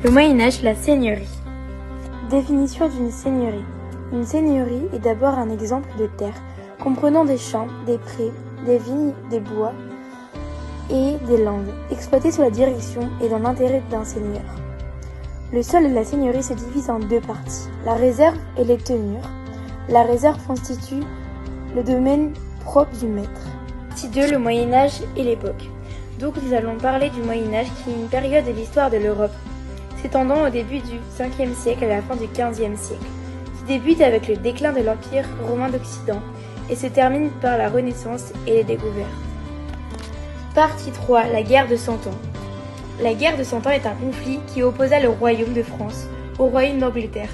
Le Moyen-Âge, la seigneurie. Définition d'une seigneurie. Une seigneurie est d'abord un exemple de terre, comprenant des champs, des prés, des vignes, des bois et des landes, exploités sous la direction et dans l'intérêt d'un seigneur. Le sol de la seigneurie se divise en deux parties, la réserve et les tenures. La réserve constitue le domaine propre du maître. Partie 2, le Moyen-Âge et l'époque. Donc nous allons parler du Moyen-Âge qui est une période de l'histoire de l'Europe, s'étendant au début du 5e siècle à la fin du 15e siècle, qui débute avec le déclin de l'Empire romain d'Occident et se termine par la Renaissance et les découvertes. Partie 3, la guerre de Cent Ans. La guerre de Cent Ans est un conflit qui opposa le royaume de France au royaume d'Angleterre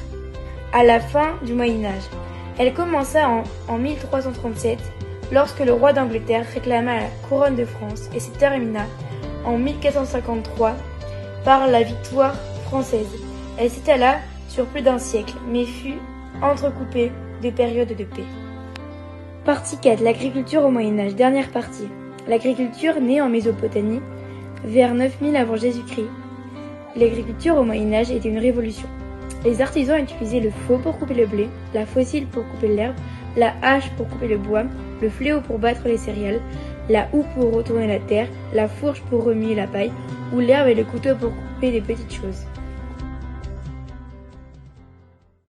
à la fin du Moyen-Âge. Elle commença en 1337 lorsque le roi d'Angleterre réclama la couronne de France et se termina en 1453 par la victoire française. Elle s'étala sur plus d'un siècle, mais fut entrecoupée de périodes de paix. Partie 4. L'agriculture au Moyen-Âge. Dernière partie. L'agriculture née en Mésopotamie vers 9000 avant Jésus-Christ. L'agriculture au Moyen-Âge était une révolution. Les artisans utilisaient le faux pour couper le blé, la faucille pour couper l'herbe, la hache pour couper le bois, le fléau pour battre les céréales, la houe pour retourner la terre, la fourche pour remuer la paille, ou l'herbe et le couteau pour couper des petites choses.